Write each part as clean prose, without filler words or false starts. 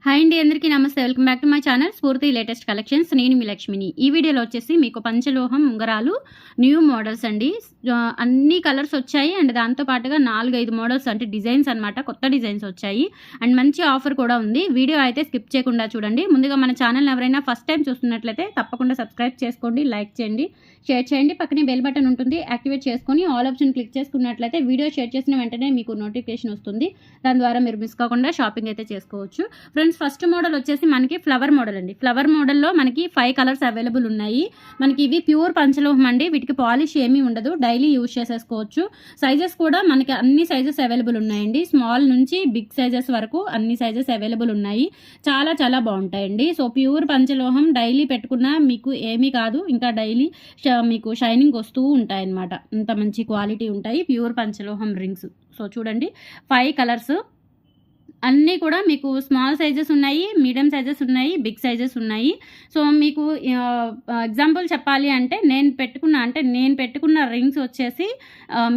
Hi అండి, అందరికీ నమస్తే. Welcome back to my channel స్ఫూర్తి లేటెస్ట్ కలెక్షన్స్. నేను మీ లక్ష్మిని. ఈ వీడియోలో వచ్చేసి మీకు పంచలోహం ఉంగరాలు న్యూ మోడల్స్ అండి. అన్ని కలర్స్ వచ్చాయి అండ్ దాంతో పాటుగా 4-5 మోడల్స్ అంటే డిజైన్స్ అనమాట, కొత్త డిజైన్స్ వచ్చాయి అండ్ మంచి ఆఫర్ కూడా ఉంది. వీడియో అయితే స్కిప్ చేయకుండా చూడండి. ముందుగా మన ఛానల్ ఎవరైనా ఫస్ట్ టైం చూస్తున్నట్లయితే తప్పకుండా సబ్స్క్రైబ్ చేసుకోండి, లైక్ చేయండి, షేర్ చేయండి. పక్కనే బెల్ బటన్ ఉంటుంది, యాక్టివేట్ చేసుకొని ఆల్ ఆప్షన్ క్లిక్ చేసుకున్నట్లయితే వీడియో షేర్ చేసిన వెంటనే మీకు నోటిఫికేషన్ వస్తుంది. దాని ద్వారా మీరు మిస్ కాకుండా షాపింగ్ అయితే చేసుకోవచ్చు. ఫ్రెండ్స్, ఫస్ట్ మోడల్ వచ్చేసి మనకి ఫ్లవర్ మోడల్ అండి. ఫ్లవర్ మోడల్లో మనకి 5 కలర్స్ అవైలబుల్ ఉన్నాయి. మనకి ఇవి ప్యూర్ పంచలోహం అండి. వీటికి పాలిష్ ఏమీ ఉండదు, డైలీ యూజ్ చేసేసుకోవచ్చు. సైజెస్ కూడా మనకి అన్ని సైజెస్ అవైలబుల్ ఉన్నాయండి. స్మాల్ నుంచి బిగ్ సైజెస్ వరకు అన్ని సైజెస్ అవైలబుల్ ఉన్నాయి. చాలా చాలా బాగుంటాయండి. సో ప్యూర్ పంచలోహం డైలీ పెట్టుకున్నా మీకు ఏమీ కాదు, ఇంకా డైలీ మీకు షైనింగ్ వస్తూ ఉంటాయి అన్నమాట. ఇంత మంచి క్వాలిటీ ఉంటాయి ప్యూర్ పంచలోహం రింగ్స్. సో చూడండి, 5 కలర్స్ అన్నీ కూడా మీకు స్మాల్ సైజెస్ ఉన్నాయి, మీడియం సైజెస్ ఉన్నాయి, బిగ్ సైజెస్ ఉన్నాయి. సో మీకు ఎగ్జాంపుల్ చెప్పాలి అంటే నేను పెట్టుకున్న రింగ్స్ వచ్చేసి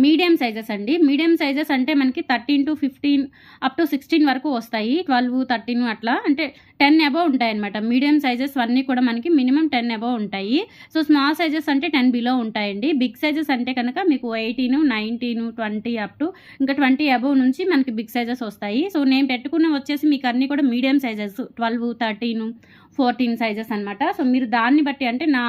మీడియం సైజెస్ అండి. మీడియం సైజెస్ అంటే మనకి 13 to 15 అప్ టు 16 వరకు వస్తాయి. 12, 13 అట్లా అంటే 10 అబవ్ ఉంటాయి అనమాట. మీడియం సైజెస్ అన్నీ కూడా మనకి మినిమం 10 అబవ్ ఉంటాయి. సో స్మాల్ సైజెస్ అంటే 10 బిలో ఉంటాయండి. బిగ్ సైజెస్ అంటే కనుక మీకు 18, 19, 20 అప్ టు ఇంకా 20 అబవ్ నుంచి మనకి బిగ్ సైజెస్ వస్తాయి. సో నేను పెట్టుకున్న వచ్చేసి మీకు అన్నీ కూడా మీడియం సైజెస్ 12, 13, 14 సైజెస్ అనమాట. సో మీరు దాన్ని బట్టి అంటే నా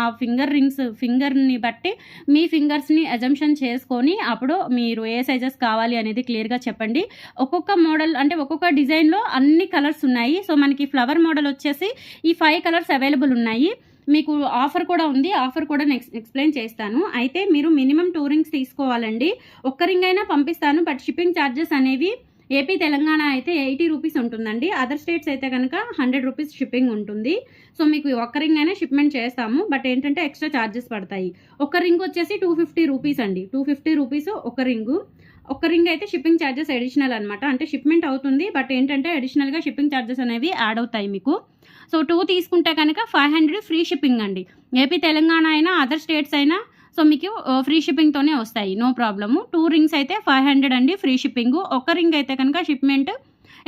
ఫింగర్ని బట్టి మీ ఫింగర్స్ని అజంప్షన్ చేసుకొని అప్పుడు మీరు ఏ సైజెస్ కావాలి అనేది క్లియర్గా చెప్పండి. ఒక్కొక్క మోడల్ అంటే ఒక్కొక్క డిజైన్లో అన్ని కలర్స్ ఉన్నాయి. సో మనకి ఫ్లవర్ మోడల్ వచ్చేసి ఈ 5 కలర్స్ అవైలబుల్ ఉన్నాయి. మీకు ఆఫర్ కూడా ఉంది, ఆఫర్ కూడా ఎక్స్ప్లెయిన్ చేస్తాను. అయితే మీరు మినిమం 2 రింగ్స్ తీసుకోవాలండి. ఒక్క రింగ్ అయినా పంపిస్తాను, బట్ షిప్పింగ్ ఛార్జెస్ అనేవి ఏపీ తెలంగాణ అయితే 80 రూపీస్ ఉంటుందండి. అదర్ స్టేట్స్ అయితే కనుక 100 రూపీస్ షిప్పింగ్ ఉంటుంది. సో మీకు ఒక్క రింగ్ అయినా షిప్మెంట్ చేస్తాము, బట్ ఏంటంటే ఎక్స్ట్రా ఛార్జెస్ పడతాయి. ఒక రింగ్ వచ్చేసి 250 రూపీస్ అండి. 250 రూపీస్ ఒక రింగ్ అయితే షిప్పింగ్ ఛార్జెస్ అడిషనల్ అనమాట. అంటే షిప్మెంట్ అవుతుంది, బట్ ఏంటంటే అడిషనల్గా షిప్పింగ్ ఛార్జెస్ అనేవి యాడ్ అవుతాయి మీకు. సో 2 తీసుకుంటే కనుక 500 ఫ్రీ షిప్పింగ్ అండి. ఏపీ తెలంగాణ అయినా అదర్ స్టేట్స్ అయినా సో మీకు ఫ్రీ షిప్పింగ్తోనే వస్తాయి, నో ప్రాబ్లము. 2 రింగ్స్ అయితే 500 అండి ఫ్రీ షిప్పింగ్. ఒక రింగ్ అయితే కనుక షిప్మెంట్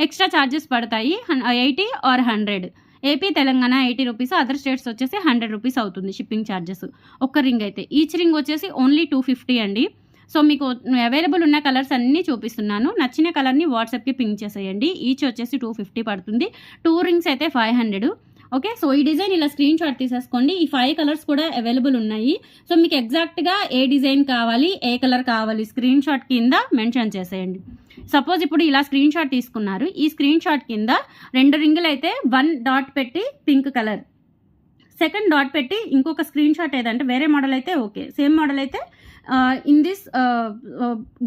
ఎక్స్ట్రా ఛార్జెస్ పడతాయి, 80 or 100. AP Telangana 80 rupees, other states వచ్చేసి 100 రూపీస్ అవుతుంది షిప్పింగ్ ఛార్జెస్ ఒక్క రింగ్ అయితే. ఈచ్ రింగ్ వచ్చేసి ఓన్లీ 250 అండి. సో మీకు అవైలబుల్ ఉన్న కలర్స్ అన్నీ చూపిస్తున్నాను. నచ్చిన కలర్ని వాట్సాప్కి పింక్ చేసేయండి. ఈచ్ వచ్చేసి 250 పడుతుంది. 2 రింగ్స్ అయితే 500. ఓకే, సో ఈ డిజైన్ ఇలా స్క్రీన్ షాట్ తీసేసుకోండి. ఈ 5 కలర్స్ కూడా అవైలబుల్ ఉన్నాయి. సో మీకు ఎగ్జాక్ట్గా ఏ డిజైన్ కావాలి, ఏ కలర్ కావాలి స్క్రీన్ షాట్ కింద మెన్షన్ చేసేయండి. సపోజ్ ఇప్పుడు ఇలా స్క్రీన్ షాట్ తీసుకున్నారు. ఈ స్క్రీన్ షాట్ కింద 2 రింగులు అయితే 1 డాట్ పెట్టి పింక్ కలర్, సెకండ్ డాట్ పెట్టి ఇంకొక స్క్రీన్ షాట్ ఏదంటే వేరే మోడల్ అయితే ఓకే, సేమ్ మోడల్ అయితే in this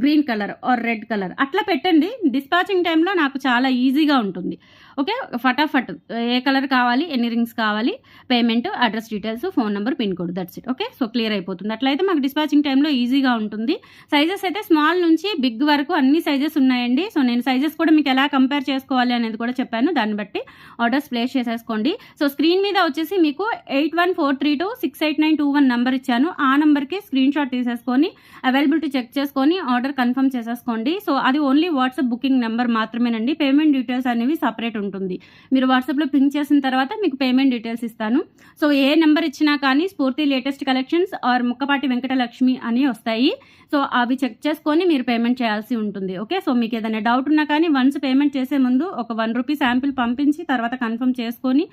green colour or red colour అట్లా పెట్టండి. డిస్పాచింగ్ టైంలో నాకు చాలా ఈజీగా ఉంటుంది. ఓకే, ఫటాఫట్ ఏ కలర్ కావాలి, ఎన్ని రింగ్స్ కావాలి, payment, address details, phone number, pin code, that's it. Okay, so clear అయిపోతుంది. అట్లయితే మాకు డిస్పాచింగ్ టైంలో ఈజీగా ఉంటుంది. సైజెస్ అయితే స్మాల్ నుంచి బిగ్ వరకు అన్ని సైజెస్ ఉన్నాయండి. సో నేను సైజెస్ కూడా మీకు ఎలా కంపేర్ చేసుకోవాలి అనేది కూడా చెప్పాను. దాన్ని బట్టి ఆర్డర్స్ ప్లేస్ చేసేసుకోండి. సో స్క్రీన్ మీద వచ్చేసి మీకు 8143268921 నెంబర్ ఇచ్చాను. ఆ నెంబర్కి స్క్రీన్ షాట్ తీసేసుకొని అవైలబిలిటీ చెక్ చేసుకొని ఆర్డర్ కన్ఫర్మ్ చేసేసుకోండి. సో అది ఓన్లీ వాట్సాప్ బుకింగ్ నెంబర్ మాత్రమేనండి. పేమెంట్ డీటెయిల్స్ అనేవి సపరేట్ ఉంటుంది. మీరు వాట్సాప్లో పింక్ చేసిన తర్వాత మీకు పేమెంట్ డీటెయిల్స్ ఇస్తాను. సో ఏ నెంబర్ ఇచ్చినా కానీ Sphurti latest collections or Mukkapati Venkatalakshmi అని వస్తాయి. సో అవి చెక్ చేసుకొని మీరు పేమెంట్ చేయాల్సి ఉంటుంది. ఓకే, సో మీకు ఏదైనా డౌట్ ఉన్నా కానీ వన్స్ పేమెంట్ చేసే ముందు ఒక 1 రూపీ శాంపిల్ పంపించి తర్వాత కన్ఫర్మ్ చేసుకొని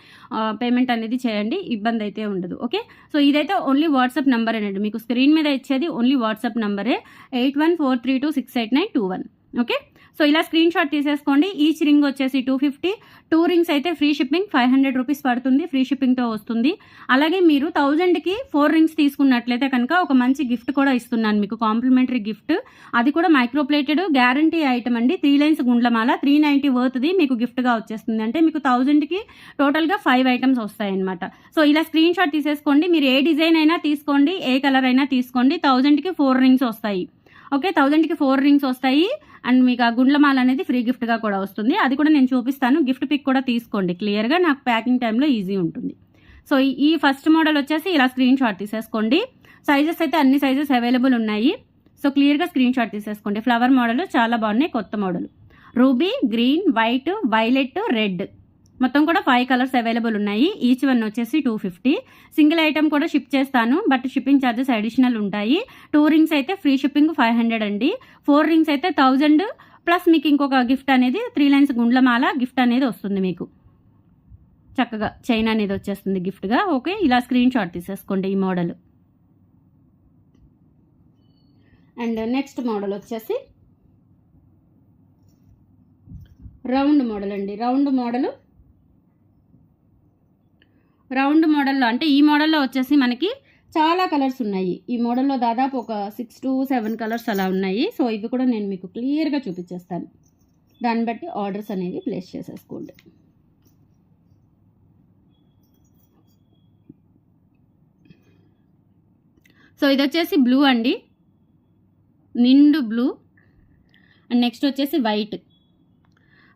పేమెంట్ అనేది చేయండి, ఇబ్బంది అయితే ఉండదు. ఓకే, సో ఇదైతే ఓన్లీ వాట్సాప్ నెంబర్ అండి. మీకు స్క్రీన్ మీద ఇచ్చేది ఓన్లీ వాట్సాప్ నెంబరే, 8143268921. ఓకే, సో ఇలా స్క్రీన్ షాట్ తీసేసుకోండి. ఈచ్ రింగ్ వచ్చేసి 250. 2 రింగ్స్ అయితే ఫ్రీ షిప్పింగ్ 500 రూపీస్ పడుతుంది, ఫ్రీ షిప్పింగ్తో వస్తుంది. అలాగే మీరు 1000కి 4 రింగ్స్ తీసుకున్నట్లయితే కనుక ఒక మంచి గిఫ్ట్ కూడా ఇస్తున్నాను మీకు, కాంప్లిమెంటరీ గిఫ్ట్. అది కూడా మైక్రోప్లేటెడ్ గ్యారంటీ ఐటమ్ అండి. 3 లైన్స్ గుండ్లమాల 390 వర్త్ది మీకు గిఫ్ట్గా వచ్చేస్తుంది. అంటే మీకు 1000కి టోటల్గా 5 ఐటమ్స్ వస్తాయన్నమాట. సో ఇలా స్క్రీన్ షాట్ తీసేసుకోండి. మీరు ఏ డిజైన్ అయినా తీసుకోండి, ఏ కలర్ అయినా తీసుకోండి. 1000కి 4 రింగ్స్ వస్తాయి. ఓకే, 1000కి 4 రింగ్స్ వస్తాయి అండ్ మీకు ఆ గుండ్లమాల అనేది ఫ్రీ గిఫ్ట్గా కూడా వస్తుంది. అది కూడా నేను చూపిస్తాను. గిఫ్ట్ పిక్ కూడా తీసుకోండి క్లియర్గా, నాకు ప్యాకింగ్ టైంలో ఈజీ ఉంటుంది. సో ఈ ఫస్ట్ మోడల్ వచ్చేసి ఇలా స్క్రీన్ షాట్ తీసేసుకోండి. సైజెస్ అయితే అన్ని సైజెస్ అవైలబుల్ ఉన్నాయి. సో క్లియర్గా స్క్రీన్ షాట్ తీసేసుకోండి. ఫ్లవర్ మోడల్ చాలా బాగున్నాయి, కొత్త model. Ruby, green, white, violet, red మొత్తం కూడా 5 కలర్స్ అవైలబుల్ ఉన్నాయి. ఈచ్ వన్ వచ్చేసి 250. సింగిల్ ఐటమ్ కూడా షిప్ చేస్తాను, బట్ షిప్పింగ్ ఛార్జెస్ అడిషనల్ ఉంటాయి. 2 రింగ్స్ అయితే ఫ్రీ షిప్పింగ్ 500 అండి. 4 రింగ్స్ అయితే 1000 ప్లస్ మీకు ఇంకొక గిఫ్ట్ అనేది 3 లైన్స్ గుండ్లమాల గిఫ్ట్ అనేది వస్తుంది. మీకు చక్కగా చైన్ అనేది వచ్చేస్తుంది గిఫ్ట్గా. ఓకే, ఇలా స్క్రీన్ షాట్ తీసేసుకోండి ఈ మోడల్. అండ్ నెక్స్ట్ మోడల్ వచ్చేసి రౌండ్ మోడల్ అండి. రౌండ్ మోడల్లో అంటే ఈ మోడల్లో వచ్చేసి మనకి చాలా కలర్స్ ఉన్నాయి. ఈ మోడల్లో దాదాపు ఒక 6 to 7 కలర్స్ అలా ఉన్నాయి. సో ఇవి కూడా నేను మీకు క్లియర్గా చూపించేస్తాను. దాన్ని బట్టి ఆర్డర్స్ అనేవి ప్లేస్ చేసేసుకోండి. సో ఇది వచ్చేసి బ్లూ అండి, నిండు బ్లూ. అండ్ నెక్స్ట్ వచ్చేసి వైట్.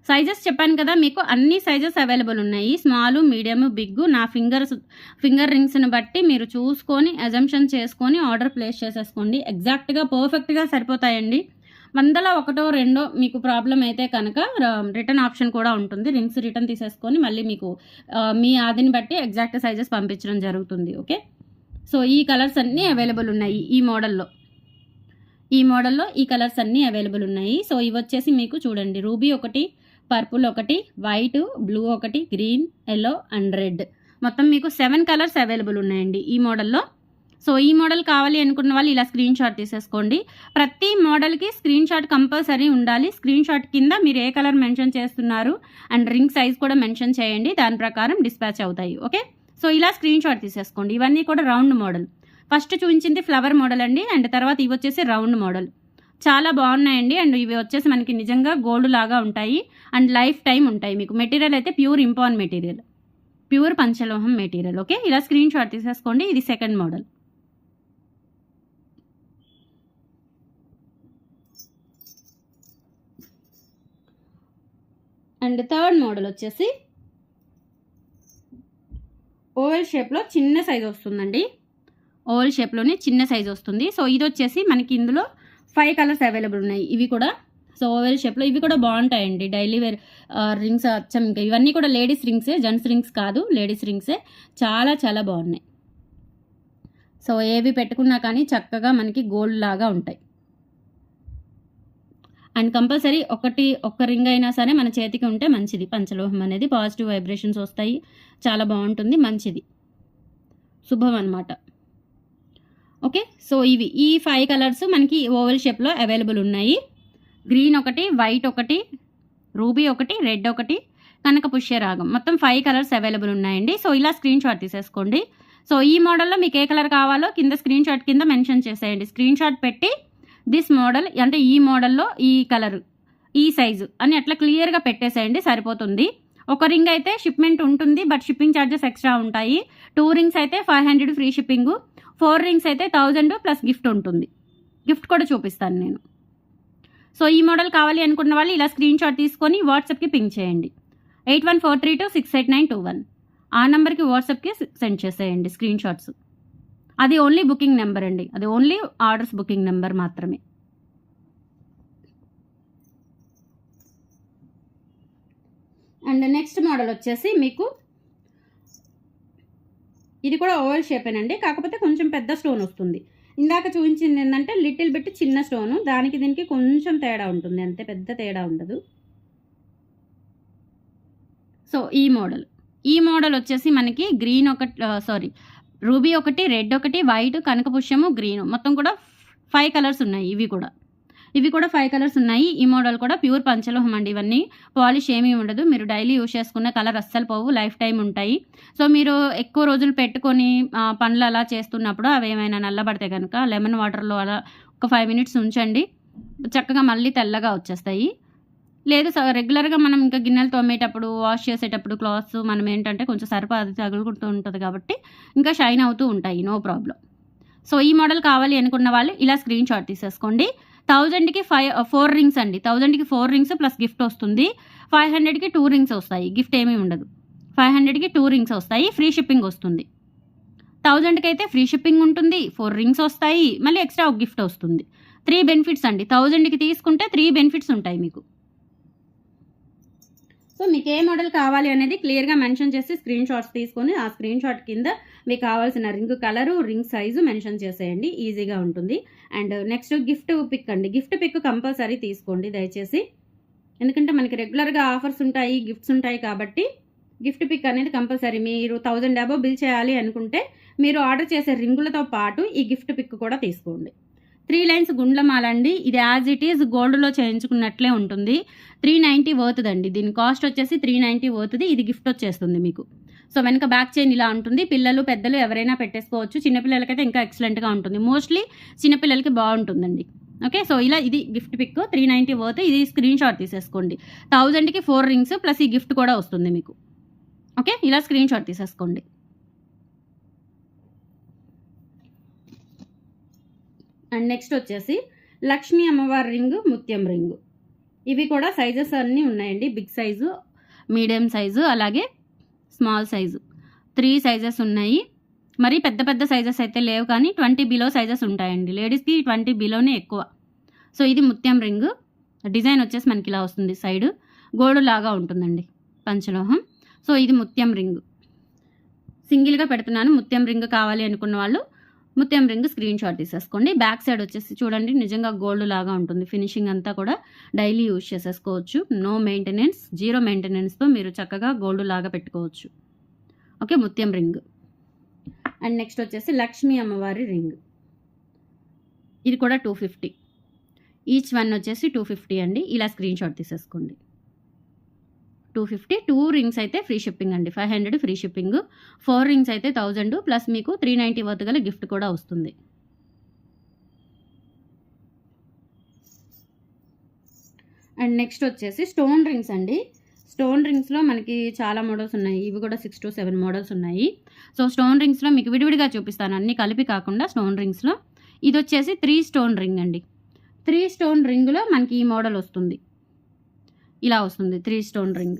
సైజెస్ చెప్పాను కదా, మీకు అన్ని సైజెస్ అవైలబుల్ ఉన్నాయి. Small, medium, big. నా ఫింగర్ రింగ్స్ని బట్టి మీరు చూసుకొని అజంప్షన్ చేసుకొని ఆర్డర్ ప్లేస్ చేసేసుకోండి. ఎగ్జాక్ట్గా పర్ఫెక్ట్గా సరిపోతాయండి. 100లో 1, 2 మీకు ప్రాబ్లం అయితే కనుక రిటర్న్ ఆప్షన్ కూడా ఉంటుంది. రింగ్స్ రిటర్న్ తీసేసుకొని మళ్ళీ మీకు మీ ఆదిని బట్టి ఎగ్జాక్ట్ సైజెస్ పంపించడం జరుగుతుంది. ఓకే, సో ఈ కలర్స్ అన్నీ అవైలబుల్ ఉన్నాయి. ఈ మోడల్లో ఈ కలర్స్ అన్నీ అవైలబుల్ ఉన్నాయి. సో ఇవి వచ్చేసి మీకు చూడండి, రూబీ ఒకటి, పర్పుల్ ఒకటి, వైట్, బ్లూ ఒకటి, గ్రీన్, ఎల్లో అండ్ రెడ్. మొత్తం మీకు 7 కలర్స్ అవైలబుల్ ఉన్నాయండి ఈ మోడల్లో. సో ఈ మోడల్ కావాలి అనుకున్న వాళ్ళు ఇలా స్క్రీన్ షాట్ తీసేసుకోండి. ప్రతి మోడల్కి స్క్రీన్ షాట్ కంపల్సరీ ఉండాలి. స్క్రీన్ షాట్ కింద మీరు ఏ కలర్ మెన్షన్ చేస్తున్నారు అండ్ రింగ్ సైజ్ కూడా మెన్షన్ చేయండి. దాని ప్రకారం డిస్పాచ్ అవుతాయి. ఓకే, సో ఇలా స్క్రీన్ షాట్ తీసేసుకోండి. ఇవన్నీ కూడా రౌండ్ మోడల్. ఫస్ట్ చూపించింది ఫ్లవర్ మోడల్ అండి, అండ్ తర్వాత ఇవి వచ్చేసి రౌండ్ మోడల్. చాలా బాగున్నాయండి. అండ్ ఇవి వచ్చేసి మనకి నిజంగా గోల్డ్ లాగా ఉంటాయి అండ్ లైఫ్ టైం ఉంటాయి. మీకు మెటీరియల్ అయితే ప్యూర్ ఇంపాన్ మెటీరియల్, ప్యూర్ పంచలోహం మెటీరియల్. ఓకే, ఇలా స్క్రీన్ షాట్ తీసేసుకోండి. ఇది second model. And third model వచ్చేసి ఓవెల్ షేప్లో చిన్న సైజ్ వస్తుందండి. ఓవెల్ షేప్లోనే చిన్న సైజ్ వస్తుంది. సో ఇది వచ్చేసి మనకి ఇందులో 5 కలర్స్ అవైలబుల్ ఉన్నాయి. ఇవి కూడా సో ఓవెల్ షేప్లో ఇవి కూడా బాగుంటాయండి. డైలీ వేర్ రింగ్స్ అచ్చం. ఇంకా ఇవన్నీ కూడా లేడీస్ రింగ్సే, జెంట్స్ రింగ్స్ కాదు, లేడీస్ రింగ్సే. చాలా చాలా బాగున్నాయి. సో ఏవి పెట్టుకున్నా కానీ చక్కగా మనకి గోల్డ్ లాగా ఉంటాయి. అండ్ కంపల్సరీ ఒక్క రింగ్ అయినా సరే మన చేతికి ఉంటే మంచిది. పంచలోహం అనేది పాజిటివ్ వైబ్రేషన్స్ వస్తాయి. చాలా బాగుంటుంది, మంచిది, శుభం అన్నమాట. ఓకే, సో ఇవి ఈ 5 కలర్స్ మనకి ఓవెల్ షేప్లో అవైలబుల్ ఉన్నాయి. గ్రీన్ ఒకటి, వైట్ ఒకటి, రూబీ ఒకటి, రెడ్ ఒకటి, కనక పుష్యరాగం. మొత్తం 5 కలర్స్ అవైలబుల్ ఉన్నాయండి. సో ఇలా స్క్రీన్ షాట్ తీసేసుకోండి. సో ఈ మోడల్లో మీకు ఏ కలర్ కావాలో కింద స్క్రీన్ షాట్ కింద మెన్షన్ చేసేయండి. స్క్రీన్ షాట్ పెట్టి దిస్ మోడల్ అంటే ఈ మోడల్లో ఈ కలర్, ఈ సైజు అని అట్లా క్లియర్గా పెట్టేసేయండి, సరిపోతుంది. ఒక రింగ్ అయితే షిప్మెంట్ ఉంటుంది, బట్ షిప్పింగ్ ఛార్జెస్ ఎక్స్ట్రా ఉంటాయి. 2 రింగ్స్ అయితే 500 ఫ్రీ షిప్పింగు, 4 రింగ్స్ అయితే 1000 ప్లస్ గిఫ్ట్ ఉంటుంది. గిఫ్ట్ కూడా చూపిస్తాను నేను. సో ఈ మోడల్ కావాలి అనుకున్న వాళ్ళు ఇలా స్క్రీన్ షాట్ తీసుకొని వాట్సాప్కి పింక్ చేయండి. 8143268921 ఆ నెంబర్కి వాట్సాప్కి సెండ్ చేసేయండి స్క్రీన్ షాట్స్. అది ఓన్లీ బుకింగ్ నెంబర్ అండి, అది ఓన్లీ ఆర్డర్స్ బుకింగ్ నెంబర్ మాత్రమే. అండ్ నెక్స్ట్ మోడల్ వచ్చేసి మీకు ఇది కూడా ఓవెల్ షేపేనండి, కాకపోతే కొంచెం పెద్ద స్టోన్ వస్తుంది. ఇందాక చూపించింది ఏంటంటే లిటిల్ బిట్ చిన్న స్టోను, దానికి దీనికి కొంచెం తేడా ఉంటుంది, అంతే, పెద్ద తేడా ఉండదు. సో ఈ మోడల్ వచ్చేసి మనకి గ్రీన్ రూబీ ఒకటి, రెడ్ ఒకటి, వైట్, కనకపుష్యము, గ్రీన్, మొత్తం కూడా 5 కలర్స్ ఉన్నాయి. ఇవి కూడా 5 కలర్స్ ఉన్నాయి. ఈ మోడల్ కూడా ప్యూర్ పంచలోహం అండి. ఇవన్నీ పాలిష్ ఏమీ ఉండదు. మీరు డైలీ యూజ్ చేసుకున్న కలర్ అస్సలు పోవు, లైఫ్ టైం ఉంటాయి. సో మీరు ఎక్కువ రోజులు పెట్టుకొని పనులు అలా చేస్తున్నప్పుడు అవి ఏమైనా నల్లబడితే కనుక లెమన్ వాటర్లో అలా ఒక 5 మినిట్స్ ఉంచండి, చక్కగా మళ్ళీ తెల్లగా వచ్చేస్తాయి. లేదు రెగ్యులర్గా మనం ఇంకా గిన్నెలు తోమేటప్పుడు, వాష్ చేసేటప్పుడు క్లాత్స్ మనం ఏంటంటే కొంచెం సరిపా అది తగులుకుంటూ ఉంటుంది కాబట్టి ఇంకా షైన్ అవుతూ ఉంటాయి, నో ప్రాబ్లం. సో ఈ మోడల్ కావాలి అనుకున్న వాళ్ళు ఇలా స్క్రీన్ షాట్ తీసేసుకోండి. 1000కి 4 రింగ్స్ అండి. 1000కి 4 రింగ్స్ ప్లస్ గిఫ్ట్ వస్తుంది. 500కి 2 రింగ్స్ వస్తాయి, గిఫ్ట్ ఏమీ ఉండదు. 500కి 2 రింగ్స్ వస్తాయి, ఫ్రీ షిప్పింగ్ వస్తుంది. 1000కి అయితే ఫ్రీ షిప్పింగ్ ఉంటుంది, 4 రింగ్స్ వస్తాయి, మళ్ళీ ఎక్స్ట్రా ఒక గిఫ్ట్ వస్తుంది. 3 బెనిఫిట్స్ అండి. 1000కి తీసుకుంటే 3 బెనిఫిట్స్ ఉంటాయి మీకు. సో మీకు ఏ మోడల్ కావాలి అనేది క్లియర్గా మెన్షన్ చేసి స్క్రీన్ షాట్స్ తీసుకొని ఆ స్క్రీన్ షాట్ కింద మీకు కావాల్సిన ring colour, ring size mention చేసేయండి, ఈజీగా ఉంటుంది. అండ్ నెక్స్ట్ గిఫ్ట్ పిక్ అండి. గిఫ్ట్ పిక్ కంపల్సరీ తీసుకోండి దయచేసి, ఎందుకంటే మనకి రెగ్యులర్గా ఆఫర్స్ ఉంటాయి, గిఫ్ట్స్ ఉంటాయి కాబట్టి గిఫ్ట్ పిక్ అనేది కంపల్సరీ. మీరు 1000 అబోవ్ బిల్ చేయాలి అనుకుంటే మీరు ఆర్డర్ చేసే రింగులతో పాటు ఈ గిఫ్ట్ పిక్ కూడా తీసుకోండి. 3 లైన్స్ గుండ్లమాల అండి. ఇది యాజ్ ఇట్ ఈజ్ గోల్డ్లో చేయించుకున్నట్లే ఉంటుంది. 390 వర్త్దండి. దీని కాస్ట్ వచ్చేసి 390 వర్త్ది. ఇది గిఫ్ట్ వచ్చేస్తుంది మీకు. సో వెనక బ్యాక్ చైన్ ఇలా ఉంటుంది. పిల్లలు పెద్దలు ఎవరైనా పెట్టేసుకోవచ్చు. చిన్నపిల్లలకైతే ఇంకా ఎక్సలెంట్గా ఉంటుంది. మోస్ట్లీ చిన్నపిల్లలకి బాగుంటుందండి. ఓకే, సో ఇలా ఇది గిఫ్ట్ పిక్ 390 వర్త్. ఇది స్క్రీన్ షాట్ తీసేసుకోండి. 1000కి 4 రింగ్స్ ప్లస్ ఈ గిఫ్ట్ కూడా వస్తుంది మీకు. ఓకే, ఇలా స్క్రీన్ షాట్ తీసేసుకోండి. అండ్ నెక్స్ట్ వచ్చేసి లక్ష్మీ అమ్మవారి రింగ్, ముత్యం రింగు. ఇవి కూడా సైజెస్ అన్నీ ఉన్నాయండి. బిగ్ సైజు, మీడియం సైజు, అలాగే స్మాల్ సైజు 3 సైజెస్ ఉన్నాయి. మరి పెద్ద పెద్ద సైజెస్ అయితే లేవు, కానీ 20 బిలో సైజెస్ ఉంటాయండి. లేడీస్కి 20 బిలోనే ఎక్కువ. సో ఇది ముత్యం రింగు. డిజైన్ వచ్చేసి మనకి ఇలా వస్తుంది. సైడ్ గోల్డ్ లాగా ఉంటుందండి, పంచలోహం. సో ఇది ముత్యం రింగు. సింగిల్గా పెడుతున్నాను. ముత్యం రింగ్ కావాలి అనుకున్న వాళ్ళు ముత్యం రింగ్ స్క్రీన్ షాట్ తీసేసుకోండి. బ్యాక్ సైడ్ వచ్చేసి చూడండి, నిజంగా గోల్డ్ లాగా ఉంటుంది. ఫినిషింగ్ అంతా కూడా డైలీ యూజ్ చేసేసుకోవచ్చు. నో మెయింటెనెన్స్, 0 మెయింటెనెన్స్తో మీరు చక్కగా గోల్డ్ లాగా పెట్టుకోవచ్చు. ఓకే, ముత్యం రింగ్. అండ్ నెక్స్ట్ వచ్చేసి లక్ష్మీ అమ్మవారి రింగ్. ఇది కూడా 250. ఈచ్ వన్ వచ్చేసి 250 అండి. ఇలా స్క్రీన్ షాట్ తీసేసుకోండి. 250. 2 రింగ్స్ అయితే ఫ్రీ షిప్పింగ్ అండి. 500 ఫ్రీ షిప్పింగ్. 4 రింగ్స్ అయితే 1000 ప్లస్ మీకు 390 వర్త్ గల గిఫ్ట్ కూడా వస్తుంది. అండ్ నెక్స్ట్ వచ్చేసి స్టోన్ రింగ్స్ అండి. స్టోన్ రింగ్స్లో మనకి చాలా మోడల్స్ ఉన్నాయి. ఇవి కూడా 6 to 7 మోడల్స్ ఉన్నాయి. సో స్టోన్ రింగ్స్లో మీకు విడివిడిగా చూపిస్తాను, అన్నీ కలిపి కాకుండా. స్టోన్ రింగ్స్లో ఇది వచ్చేసి 3 స్టోన్ రింగ్ అండి. 3 స్టోన్ రింగ్లో మనకి ఈ మోడల్ వస్తుంది. ఇలా వస్తుంది 3 స్టోన్ రింగ్.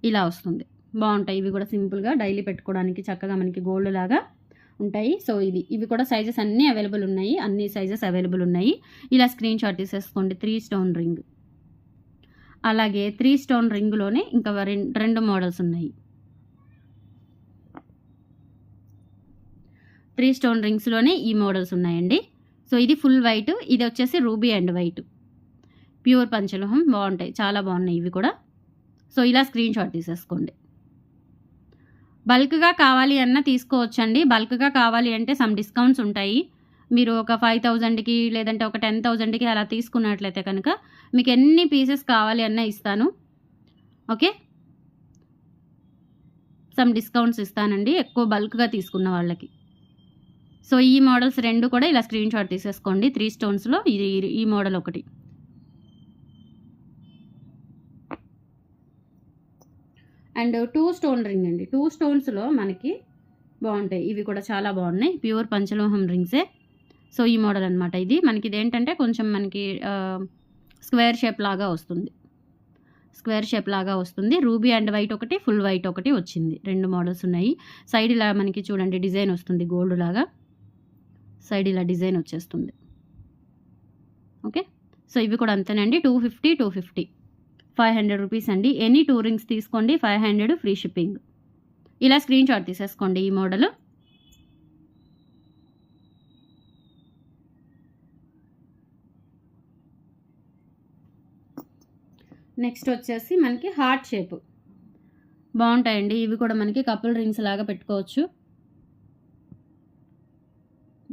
ఇలా వస్తుంది, బాగుంటాయి. ఇవి కూడా సింపుల్గా డైలీ పెట్టుకోవడానికి చక్కగా మనకి గోల్డ్ లాగా ఉంటాయి. సో ఇవి కూడా సైజెస్ అన్నీ అవైలబుల్ ఉన్నాయి. అన్ని సైజెస్ అవైలబుల్ ఉన్నాయి. ఇలా స్క్రీన్ షాట్ తీసేసుకోండి. 3 స్టోన్ రింగ్. అలాగే 3 స్టోన్ రింగ్లోనే ఇంకా 2 మోడల్స్ ఉన్నాయి. 3 స్టోన్ రింగ్స్లోనే ఈ మోడల్స్ ఉన్నాయండి. సో ఇది ఫుల్ వైట్, ఇది వచ్చేసి రూబీ అండ్ వైట్, ప్యూర్ పంచలోహం. బాగుంటాయి, చాలా బాగున్నాయి ఇవి కూడా. సో ఇలా స్క్రీన్ షాట్ తీసేసుకోండి. బల్క్గా కావాలి అన్న తీసుకోవచ్చండి. బల్క్గా కావాలి అంటే సమ్ డిస్కౌంట్స్ ఉంటాయి. మీరు ఒక 5000కి లేదంటే ఒక 10,000కి అలా తీసుకున్నట్లయితే కనుక మీకు ఎన్ని పీసెస్ కావాలి అన్న ఇస్తాను. ఓకే, సమ్ డిస్కౌంట్స్ ఇస్తానండి ఎక్కువ బల్క్గా తీసుకున్న వాళ్ళకి. సో ఈ మోడల్స్ 2 కూడా ఇలా స్క్రీన్ షాట్ తీసేసుకోండి. 3 స్టోన్స్లో ఈ మోడల్ ఒకటి. అండ్ 2 స్టోన్ రింగ్ అండి. 2 స్టోన్స్లో మనకి బాగుంటాయి. ఇవి కూడా చాలా బాగున్నాయి. ప్యూర్ పంచలోహం రింగ్సే. సో ఈ మోడల్ అనమాట. ఇది మనకి ఇదేంటంటే కొంచెం మనకి స్క్వేర్ షేప్ లాగా వస్తుంది. స్క్వేర్ షేప్ లాగా వస్తుంది. రూబీ అండ్ వైట్ ఒకటి, ఫుల్ వైట్ ఒకటి వచ్చింది. 2 మోడల్స్ ఉన్నాయి. సైడ్ ఇలా మనకి చూడండి డిజైన్ వస్తుంది గోల్డ్ లాగా. సైడ్ ఇలా డిజైన్ వచ్చేస్తుంది. ఓకే, సో ఇవి కూడా అంతేనండి. 250, 250, 500 రూపీస్ అండి. ఎనీ 2 రింగ్స్ తీసుకోండి, 500 ఫ్రీ షిప్పింగ్. ఇలా స్క్రీన్ షాట్ తీసేసుకోండి ఈ మోడల్. నెక్స్ట్ వచ్చేసి మనకి హార్ట్ షేప్ బాగుంటాయండి. ఇవి కూడా మనకి కపుల్ రింగ్స్ లాగా పెట్టుకోవచ్చు.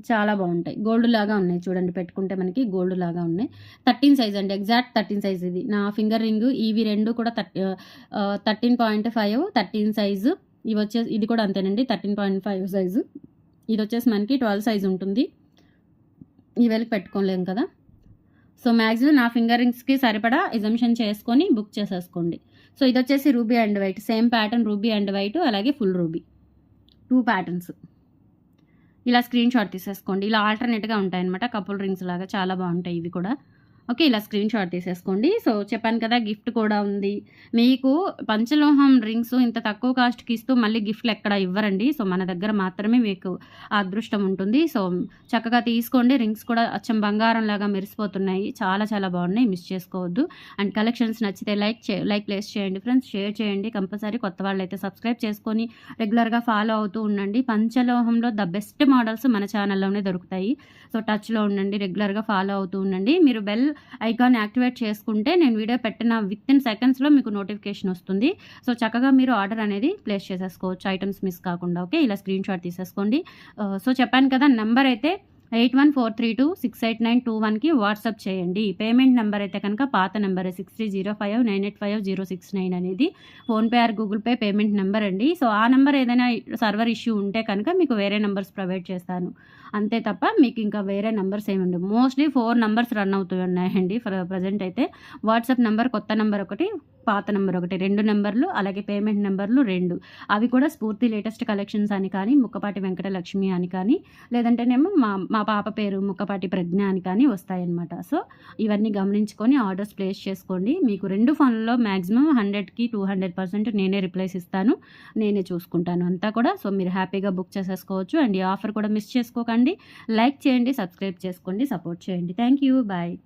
చాలా బాగుంటాయి. గోల్డ్ లాగా ఉన్నాయి చూడండి, పెట్టుకుంటే మనకి గోల్డ్ లాగా ఉన్నాయి. 13 సైజ్ అండి, ఎగ్జాక్ట్ 13 సైజ్. ఇది నా ఫింగర్ రింగ్. ఇవి 2 కూడా 13.5, 13 సైజు. ఇవి వచ్చేసి ఇది కూడా అంతేనండి, 13.5 సైజు. ఇది వచ్చేసి మనకి 12 సైజు ఉంటుంది. ఈ వేళకి పెట్టుకోలేం కదా. సో మ్యాక్సిమం నా ఫింగర్ రింగ్స్కి సరిపడా ఎజంప్షన్ చేసుకొని బుక్ చేసేసుకోండి. సో ఇది వచ్చేసి ruby and white, same pattern, ruby and white, అలాగే ఫుల్ రూబీ, 2 ప్యాటర్న్స్. ఇలా స్క్రీన్ షాట్ తీసేసుకోండి. ఇలా ఆల్టర్నేట్గా ఉంటాయన్నమాట, కపుల్ రింగ్స్ లాగా చాలా బాగుంటాయి ఇవి కూడా. ఓకే. ఇలా స్క్రీన్ షాట్ తీసేసుకోండి. సో, చెప్పాను కదా గిఫ్ట్ కూడా ఉంది. మీకు పంచలోహం రింగ్స్ ఇంత తక్కువ కాస్ట్‌కి ఇస్తూ మళ్ళీ గిఫ్ట్‌లు ఎక్కడ ఇవ్వరండి. సో, మన దగ్గర మాత్రమే మీకు ఆ అదృష్టం ఉంటుంది. సో, చక్కగా తీసుకోండి. రింగ్స్ కూడా అచ్చం బంగారంలాగా మెరిసిపోతున్నాయి. చాలా చాలా బాగున్నాయి. మిస్ చేసుకోవద్దు. అండ్ కలెక్షన్స్ నచ్చితే లైక్ ప్లేస్ చేయండి ఫ్రెండ్స్. షేర్ చేయండి. కంపల్సరీ కొత్త వాళ్ళైతే సబ్స్క్రైబ్ చేసుకొని రెగ్యులర్‌గా ఫాలో అవుతూ ఉండండి. పంచలోహంలో ద బెస్ట్ మోడల్స్ మన ఛానల్‌లోనే దొరుకుతాయి. సో, టచ్‌లో ఉండండి. రెగ్యులర్‌గా ఫాలో అవుతూ ఉండండి. మీరు బెల్ ఐకాన్ యాక్టివేట్ చేసుకుంటే నేను వీడియో పెట్టిన వితిన్ సెకండ్స్‌లో మీకు నోటిఫికేషన్ వస్తుంది. సో, చక్కగా మీరు ఆర్డర్ అనేది ప్లేస్ చేసేసుకోవచ్చు. ఐటమ్స్ మిస్ కాకుండా. ఓకే. ఇలా స్క్రీన్ షాట్ తీసేసుకోండి. సో, చెప్పాను కదా నంబర్ అయితే 8143268921కి వాట్సాప్ చేయండి. పేమెంట్ నెంబర్ అయితే కనుక పాత నెంబరే 6305985069 అనేది PhonePe are Google pay payment number అండి. సో, ఆ నెంబర్ ఏదైనా సర్వర్ ఇష్యూ ఉంటే కనుక మీకు వేరే నంబర్స్ ప్రొవైడ్ చేస్తాను. అంతే తప్ప మీకు ఇంకా వేరే నంబర్స్ ఏమి ఉండవు. మోస్ట్‌లీ 4 నంబర్స్ రన్ అవుతూ ఉన్నాయండి ప్రెజెంట్ అయితే. వాట్సాప్ నంబర్, కొత్త నంబర్ ఒకటి, పాత నంబర్ ఒకటి. 2 నంబర్లు, అలాగే పేమెంట్ నంబర్లు 2. అవి కూడా స్ఫూర్తి లేటెస్ట్ కలెక్షన్స్ అని కానీ, ముక్కపాటి వెంకటలక్ష్మి అని కానీ, లేదంటేనేమో మా పాప పేరు ముక్కపాటి ప్రజ్ఞ అని కానీ వస్తాయన్నమాట. సో, ఇవన్నీ గమనించుకొని ఆర్డర్స్ ప్లేస్ చేసుకోండి. మీకు 2 ఫోన్లలో మాక్సిమం 100కి 200% నేనే రిప్లైస్ ఇస్తాను. నేనే చూసుకుంటాను అంతా కూడా. సో, మీరు హ్యాపీగా బుక్ చేసేసుకోవచ్చు. అండ్ ఈ ఆఫర్ కూడా మిస్ చేసుకోకండి. లైక్ చేయండి, సబ్స్క్రైబ్ చేసుకోండి, సపోర్ట్ చేయండి. Thank you. బాయ్.